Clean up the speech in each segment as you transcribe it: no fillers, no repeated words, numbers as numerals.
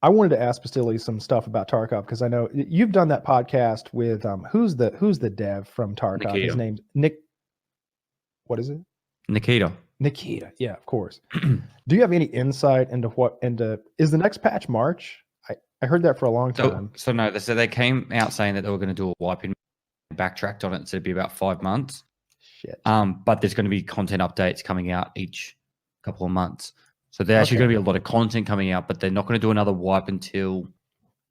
I wanted to ask Pestily some stuff about Tarkov because I know you've done that podcast with who's the dev from Tarkov? Nikita. His name's Nick. What is it? Nikita. Nikita. Yeah, of course. Do you have any insight into is the next patch March? I heard that for a long time. So no, they came out saying that they were going to do a wipe and backtracked on it, so it'd be about 5 months. Shit. But there's going to be content updates coming out each couple of months. So there's actually going to be a lot of content coming out, but they're not going to do another wipe until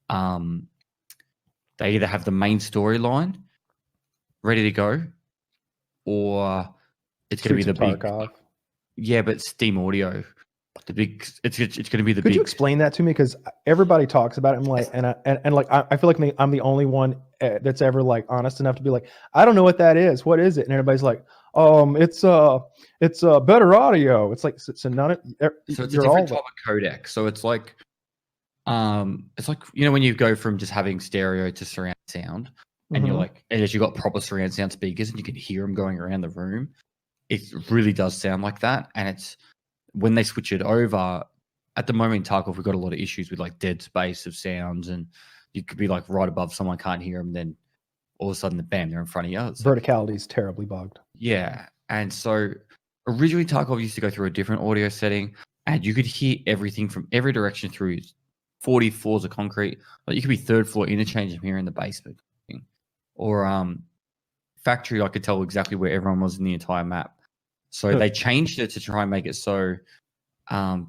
they either have the main storyline ready to go, or it's going to be the Tarkov. big. Yeah, but Steam Audio, the big. It's going to be the big. Could you explain that to me? Because everybody talks about it. I'm like, and like I feel like I'm the only one that's ever like honest enough to be like, I don't know what that is. What is it? And everybody's like, it's better audio. It's like so none of so it's a different type of codec. So it's like when you go from just having stereo to surround sound, and you're like, as you got proper surround sound speakers, and you can hear them going around the room. It really does sound like that, and it's when they switch it over. At the moment in Tarkov, we've got a lot of issues with like dead space of sounds, and you could be like right above someone, can't hear them, then all of a sudden, bam, they're in front of you. Verticality is terribly bugged. Yeah, and so originally Tarkov used to go through a different audio setting, and you could hear everything from every direction through 40 floors of concrete. Like you could be third floor interchange and here in the basement, or factory. I could tell exactly where everyone was in the entire map. So they changed it to try and make it so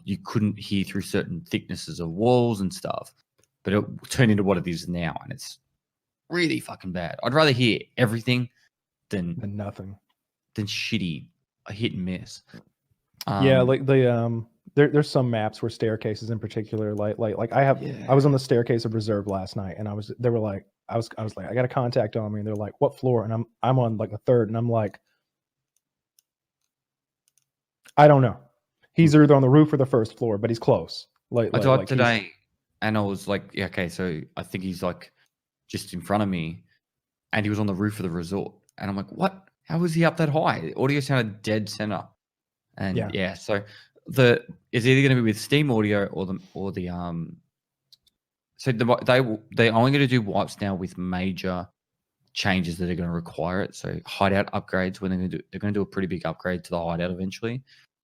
you couldn't hear through certain thicknesses of walls and stuff. But it turned into what it is now, and it's really fucking bad. I'd rather hear everything than nothing, than shitty hit and miss. Yeah, like the there's some maps where staircases in particular, like I was on the staircase of reserve last night, and I was like, I got a contact on me, and they're like, what floor? And I'm on like the third, and I'm like, I don't know. He's either on the roof or the first floor, but he's close. I died today, and I was like, yeah, okay, so I think he's like just in front of me, and he was on the roof of the resort, and I'm like, what? How was he up that high? The audio sounded dead center, and so it's either going to be with Steam Audio or the So they're only going to do wipes now with major changes that are going to require it. So Hideout upgrades, when they're going to do a pretty big upgrade to the Hideout eventually.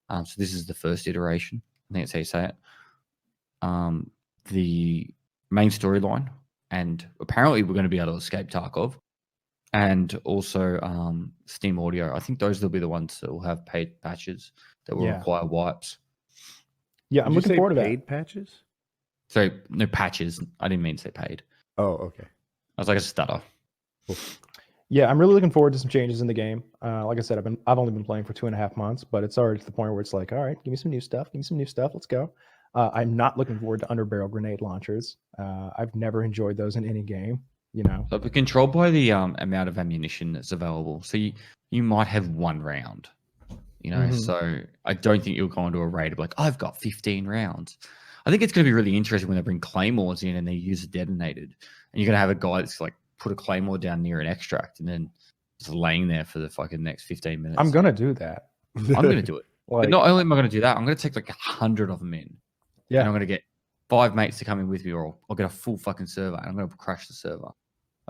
So this is the first iteration. I think that's how you say it. The main storyline, and apparently we're going to be able to escape Tarkov, and also Steam Audio. I think those will be the ones that will have paid patches that will require wipes. Yeah, I'm looking forward to that. Paid patches? So no patches. I didn't mean to say paid. Oh, okay. I was like a stutter. Cool. Yeah, I'm really looking forward to some changes in the game. Like I said, I've only been playing for 2.5 months, but it's already to the point where it's like, all right, give me some new stuff. Let's go. I'm not looking forward to underbarrel grenade launchers. I've never enjoyed those in any game. So they're controlled by the amount of ammunition that's available. So you might have one round. So I don't think you'll go into a raid of like, I've got 15 rounds. I think it's going to be really interesting when they bring claymores in and they use it detonated, and you're going to have a guy that's like put a claymore down near an extract and then just laying there for the fucking next 15 minutes. I'm going to do that. I'm going to do it. But not only am I going to do that, I'm going to take like 100 of them in. Yeah. And I'm going to get 5 mates to come in with me, or I'll get a full fucking server, and I'm going to crash the server.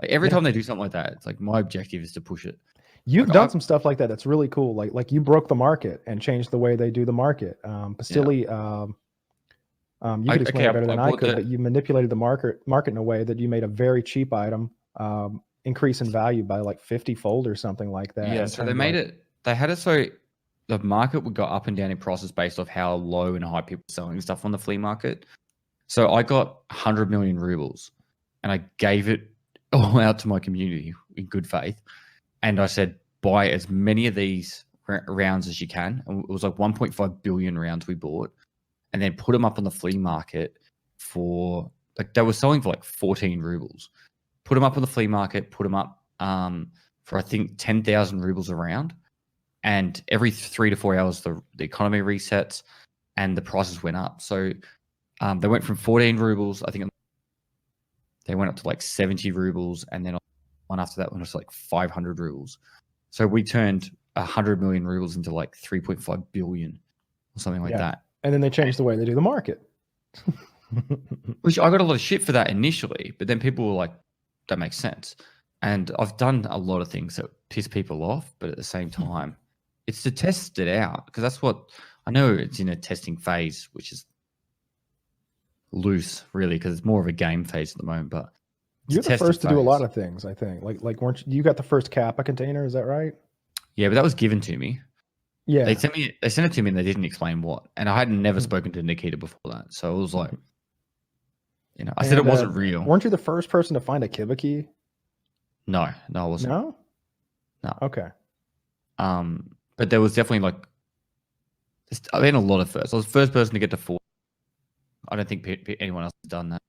Like every time they do something like that, it's like my objective is to push it. You've done some stuff like that. That's really cool. Like you broke the market and changed the way they do the market. Pestily, you could explain it better than I could, but you manipulated the market in a way that you made a very cheap item increase in value by like 50-fold or something like that. Yeah, so they had it so the market would go up and down in prices based off how low and high people were selling stuff on the flea market. So I got 100 million rubles, and I gave it all out to my community in good faith. And I said, buy as many of these rounds as you can. And it was like 1.5 billion rounds we bought, and then put them up on the flea market for like, they were selling for like 14 rubles. Put them up on the flea market, put them up for I think 10,000 rubles a round. And every 3 to 4 hours, the economy resets and the prices went up. So they went from 14 rubles, I think they went up to like 70 rubles. And then one after that one was like 500 rubles. So we turned 100 million rubles into like 3.5 billion or something like that. And then they changed the way they do the market. Which I got a lot of shit for that initially, but then people were like, that makes sense. And I've done a lot of things that piss people off, but at the same time, it's to test it out, because that's what I know. It's in a testing phase, which is loose, really, because it's more of a game phase at the moment. But you're the first to do a lot of things, I think. Like weren't you got the first Kappa container? Is that right? Yeah, but that was given to me. Yeah, they sent it to me, and they didn't explain what. And I had never spoken to Nikita before that, so it was like, I said it wasn't real. Weren't you the first person to find a Kiva key? No, I wasn't. No. Okay. But there was definitely like, I've been a lot of firsts. I was the first person to get to 4. I don't think anyone else has done that.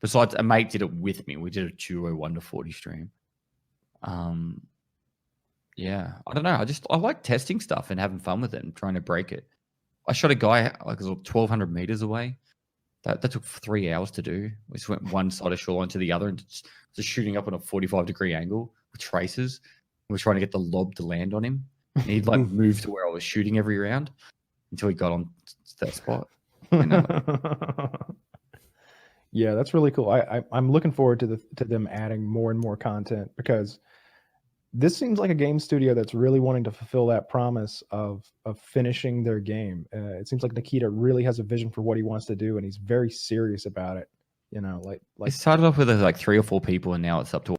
Besides, a mate did it with me. We did a duo 1 to 40 stream. Yeah, I don't know. I like testing stuff and having fun with it and trying to break it. I shot a guy like 1,200 meters away. That took 3 hours to do. We just went one side of shoreline to the other and just shooting up on a 45-degree angle with traces. We were trying to get the lob to land on him. And he'd like move to where I was shooting every round until he got on to that spot. Yeah, that's really cool. I'm looking forward to them adding more and more content, because this seems like a game studio that's really wanting to fulfill that promise of finishing their game. It seems like Nikita really has a vision for what he wants to do, and he's very serious about it. Like it started off with like 3 or 4 people, and now it's up to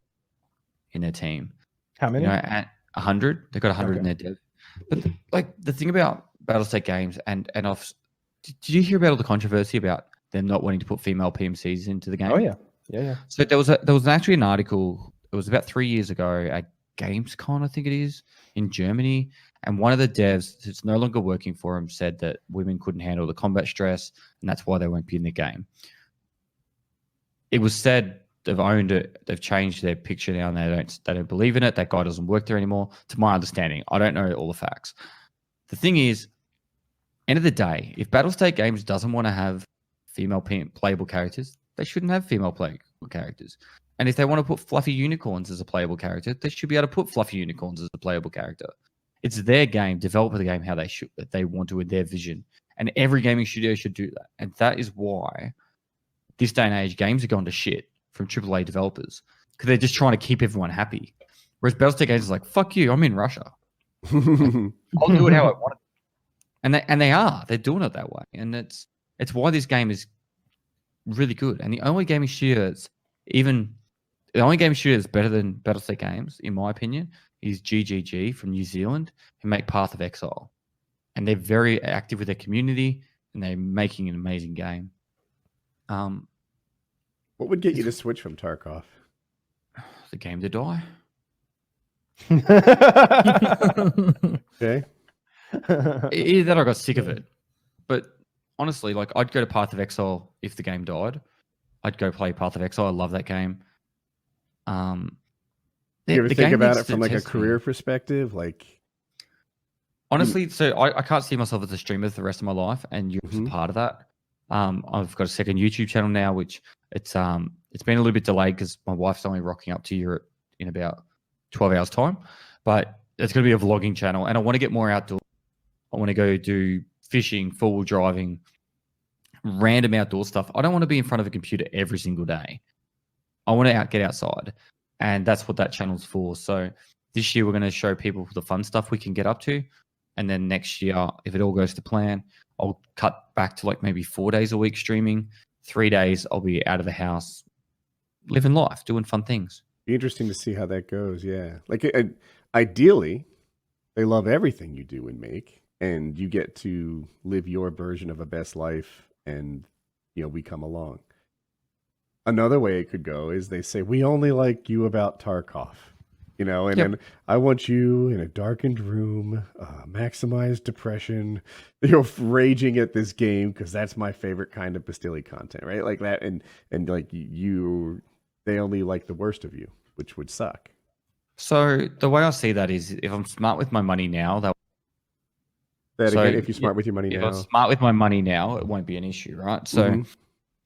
in their team. How many? At 100. They've got 100 in their dev. But the thing about Battlestate Games, and did you hear about all the controversy about them not wanting to put female PMCs into the game? Oh yeah. So there was actually an article. It was about 3 years ago at Gamescom, I think it is, in Germany, and one of the devs that's no longer working for him said that women couldn't handle the combat stress, and that's why they won't be in the game. It was said they've owned it, they've changed their picture now, and they don't believe in it. That guy doesn't work there anymore, to my understanding. I don't know all the facts. The thing is, end of the day, if Battlestate Games doesn't want to have female playable characters, they shouldn't have female playable characters. And if they want to put fluffy unicorns as a playable character, they should be able to put fluffy unicorns as a playable character. It's their game, develop the game how they want to with their vision. And every gaming studio should do that. And that is why this day and age games are going to shit from AAA developers, because they're just trying to keep everyone happy. Whereas Battlestate Games is like, fuck you, I'm in Russia. I'll do it how I want it. And they're doing it that way. And it's why this game is really good. And the only gaming studio that's better than Battlestate Games, in my opinion, is GGG from New Zealand, who make Path of Exile. And they're very active with their community, and they're making an amazing game. What would get you to switch from Tarkov? The game to die. Okay. Either that or I got sick of it. But honestly, like, I'd go to Path of Exile if the game died. I'd go play Path of Exile. I love that game. You ever think about it from like a career perspective? Like, honestly, so I can't see myself as a streamer for the rest of my life, and you're part of that. I've got a second YouTube channel now, which it's been a little bit delayed because my wife's only rocking up to Europe in about 12 hours time, but it's going to be a vlogging channel, and I want to get more outdoors. I want to go do fishing, four-wheel driving, random outdoor stuff. I don't want to be in front of a computer every single day. I want to get outside, and that's what that channel's for. So this year we're going to show people the fun stuff we can get up to, and then next year, if it all goes to plan, I'll cut back to like maybe 4 days a week streaming. 3 days I'll be out of the house, living life, doing fun things. Be interesting to see how that goes. Yeah, like ideally, they love everything you do and make, and you get to live your version of a best life, and we come along. Another way it could go is they say, we only like you about Tarkov, and then I want you in a darkened room, maximize depression, raging at this game because that's my favorite kind of Pestily content, right? Like that, and like they only like the worst of you, which would suck. So the way I see that is, if I'm smart with my money now, if you're smart with your money now, if I'm smart with my money now, it won't be an issue, right? So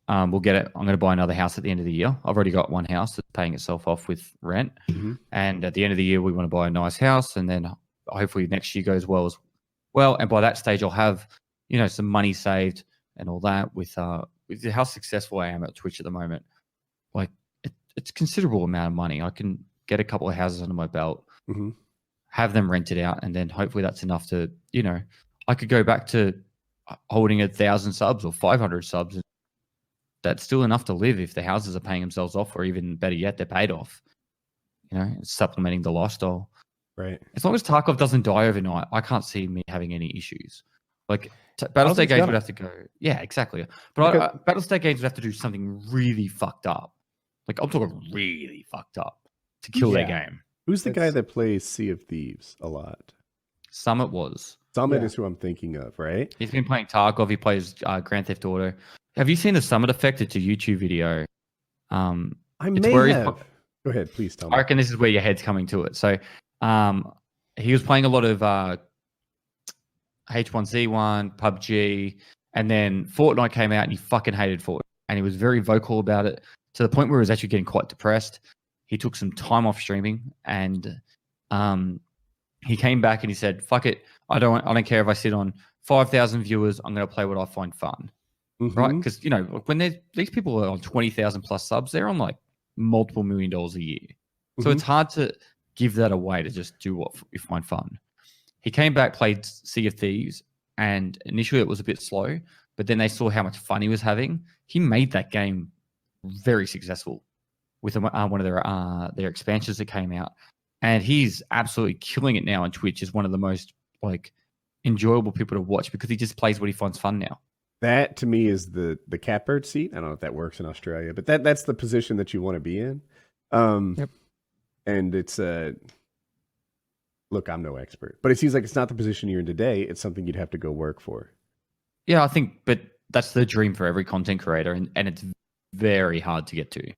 we'll get it. I'm going to buy another house at the end of the year. I've already got one house that's paying itself off with rent, and at the end of the year, we want to buy a nice house, and then hopefully next year goes well as well. And by that stage, I'll have some money saved and all that with with how successful I am at Twitch at the moment, like it's a considerable amount of money. I can get a couple of houses under my belt, have them rented out, and then hopefully that's enough to, I could go back to holding 1,000 subs or 500 subs. That's still enough to live if the houses are paying themselves off, or even better yet, they're paid off. Supplementing the lifestyle. Right. As long as Tarkov doesn't die overnight, I can't see me having any issues. Like Battlestate games would have to go. Yeah, exactly. But Battlestate games would have to do something really fucked up. Like I'm talking really fucked up to kill their game. Who's the guy that plays Sea of Thieves a lot? Summit was. Summit is who I'm thinking of, right? He's been playing Tarkov. He plays Grand Theft Auto. Have you seen the Summit Effect? It's a YouTube video. I may have. Go ahead, please tell me. I reckon this is where your head's coming to it. So he was playing a lot of H1Z1, PUBG, and then Fortnite came out and he fucking hated Fortnite. And he was very vocal about it to the point where he was actually getting quite depressed. He took some time off streaming and he came back and he said, fuck it. I don't care if I sit on 5,000 viewers. I'm going to play what I find fun. Right? Because, when these people are on 20,000 plus subs, they're on like multiple $1 million a year. So it's hard to give that away to just do what you find fun. He came back, played Sea of Thieves, and initially it was a bit slow, but then they saw how much fun he was having. He made that game very successful with one of their expansions that came out, and he's absolutely killing it now on Twitch. Is one of the most enjoyable people to watch because he just plays what he finds fun now. That to me is the catbird seat. I don't know if that works in Australia, but that's the position that you want to be in. Yep. And it's look, I'm no expert, but it seems like it's not the position you're in today. It's something you'd have to go work for. Yeah, I think, but that's the dream for every content creator, and it's very hard to get to.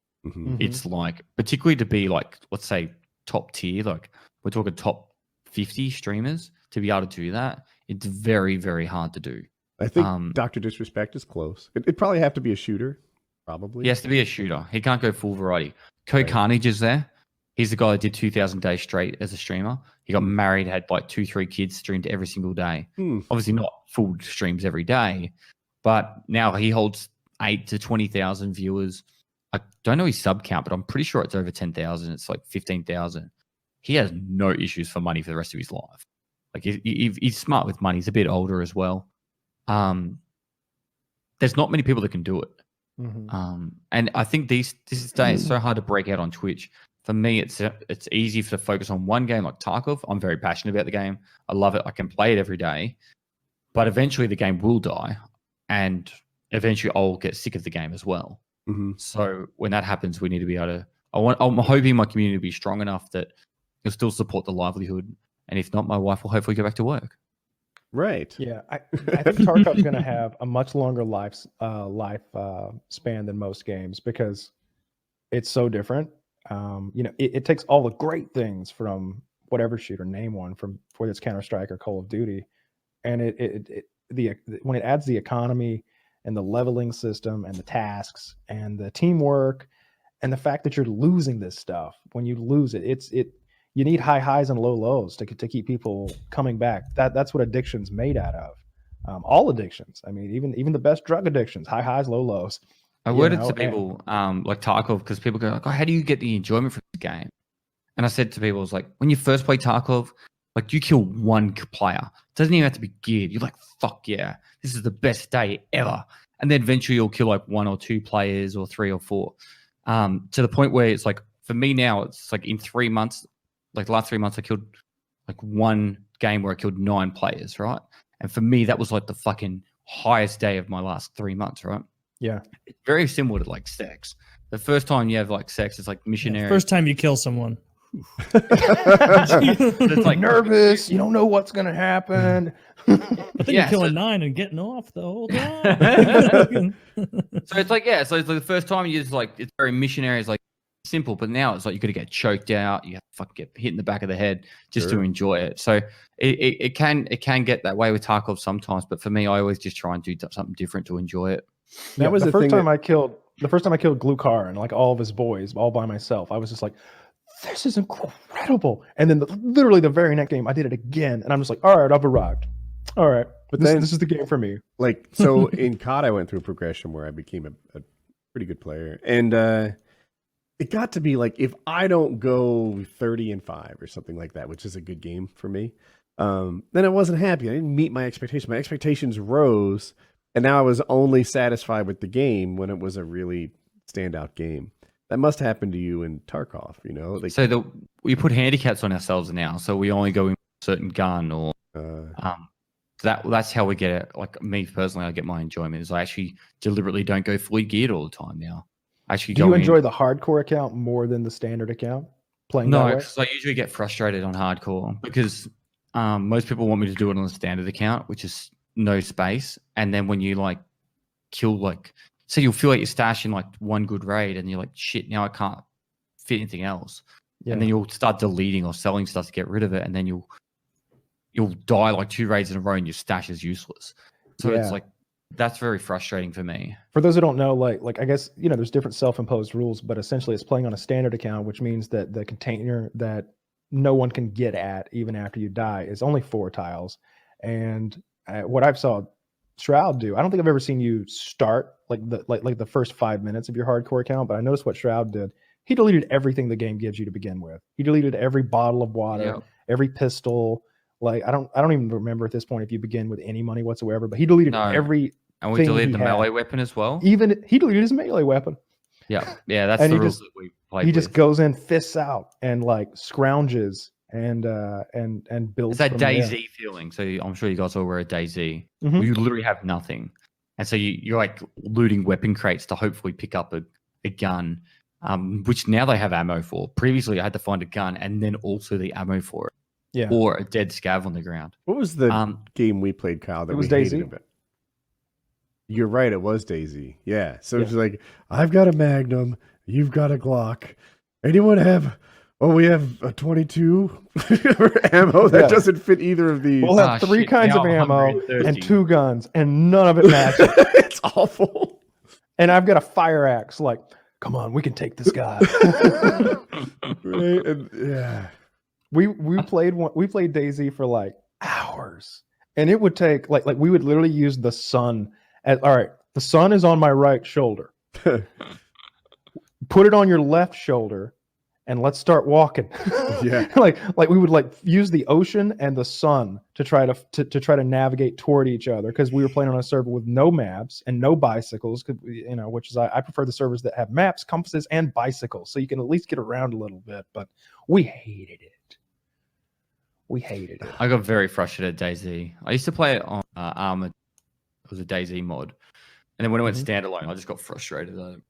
It's like, particularly to be like, let's say top tier, like we're talking top 50 streamers, to be able to do that, it's very, very hard to do. I think Dr. Disrespect is close. It'd probably have to be a shooter, probably. He has to be a shooter. He can't go full variety. Carnage is there. He's the guy that did 2,000 days straight as a streamer. He got married, had like 2-3 kids, streamed every single day. Obviously not full streams every day, but now he holds 8 to 20,000 viewers. I don't know his sub count, but I'm pretty sure it's over 10,000. It's like 15,000. He has no issues for money for the rest of his life. Like he's smart with money. He's a bit older as well. There's not many people that can do it. And I think this day it's so hard to break out on Twitch. For me, it's easy to focus on one game like Tarkov. I'm very passionate about the game. I love it. I can play it every day. But eventually the game will die. And eventually I'll get sick of the game as well. So when that happens, we need to be able to... I'm hoping my community will be strong enough that you'll still support the livelihood. And if not, my wife will hopefully go back to work. Right. Yeah, I think Tarkov's going to have a much longer life span than most games because it's so different. It takes all the great things from whatever shooter, name one, from whether it's Counter-Strike or Call of Duty, and when it adds the economy and the leveling system and the tasks and the teamwork and the fact that you're losing this stuff, when you lose it, you need high highs and low lows to keep people coming back. That's what addiction's made out of. All addictions. I mean, even the best drug addictions, high highs, low lows. I worded to people like Tarkov because people go, like, oh, how do you get the enjoyment from the game? And I said to people, I was like, when you first play Tarkov, like you kill one player. It doesn't even have to be geared. You're like, fuck yeah, this is the best day ever. And then eventually you'll kill like 1 or 2 players or 3 or 4. To the point where it's like, for me now, it's like in 3 months, like the last 3 months, I killed like one game where I killed 9 players, right? And for me, that was like the fucking highest day of my last 3 months, right? Yeah. It's very similar to like sex. The first time you have like sex, it's like missionary. Yeah, first time you kill someone. It's like nervous. You don't know what's going to happen. But then you're killing 9 and getting off the whole time. So it's like, yeah. So it's like the first time you just like, it's very missionary. It's like simple, but now it's like you got to get choked out. You have to fucking get hit in the back of the head just to enjoy it. So it can get that way with Tarkov sometimes. But for me, I always just try and do something different to enjoy it. That was the first time I killed Glukar and like all of his boys all by myself. I was just like, this is incredible. And then literally the very next game, I did it again, and I'm just like, all right, I've arrived. All right, but this is the game for me. Like, so in COD, I went through a progression where I became a pretty good player, and it got to be like if I don't go 30-5 or something like that, which is a good game for me, then I wasn't happy. I didn't meet my expectations. My expectations rose, and now I was only satisfied with the game when it was a really standout game. That must happen to you in Tarkov, you know? Like, so we put handicaps on ourselves now, so we only go in a certain gun or that's how we get it. Like me personally, I get my enjoyment is I actually deliberately don't go fully geared all the time now. Do you enjoy the hardcore account more than the standard account? Playing that way? No, because I usually get frustrated on hardcore because most people want me to do it on the standard account, which is no space. And then when you like kill so you'll feel like you're stashing like one good raid, and you're like, shit, now I can't fit anything else. Yeah. And then you'll start deleting or selling stuff to get rid of it, and then you'll die like 2 raids in a row, and your stash is useless. So it's like that's very frustrating for me. For those who don't know, like I guess there's different self-imposed rules, but essentially it's playing on a standard account, which means that the container that no one can get at even after you die is only 4 tiles. And what I've saw Shroud do, I don't think I've ever seen you start like the first 5 minutes of your hardcore account, but I noticed what Shroud did. He deleted everything the game gives you to begin with. He deleted every bottle of water, every pistol. Like I don't even remember at this point if you begin with any money whatsoever, but he deleted every. And we deleted the melee weapon as well. Even he deleted his melee weapon. Yeah, that's the rules that we played. He just goes in, fists out, and like scrounges and builds. It's that DayZ feeling. So I'm sure you guys all were at DayZ. Mm-hmm. You literally have nothing, and so you're like looting weapon crates to hopefully pick up a gun, which now they have ammo for. Previously, I had to find a gun and then also the ammo for it. Yeah. Or a dead scav on the ground. What was the game we played, Kyle, that we hated a bit? You're right, it was DayZ. Yeah. So it's like, I've got a Magnum, you've got a Glock. Anyone have we have a 22 ammo that doesn't fit either of these. We'll have 3 kinds of ammo and 2 guns, and none of it matches. It's awful. And I've got a fire axe, like, come on, we can take this guy. Right? And, yeah. We played DayZ for like hours, and it would take like we would literally use the sun as, all right, the sun is on my right shoulder. Put it on your left shoulder, and let's start walking. Yeah, like we would like use the ocean and the sun to try to navigate toward each other, because we were playing on a server with no maps and no bicycles. Which is I prefer the servers that have maps, compasses, and bicycles, so you can at least get around a little bit. But we hated it. I got very frustrated at DayZ. I used to play it on Armored. It was a DayZ mod. And then when it went standalone, I just got frustrated at it.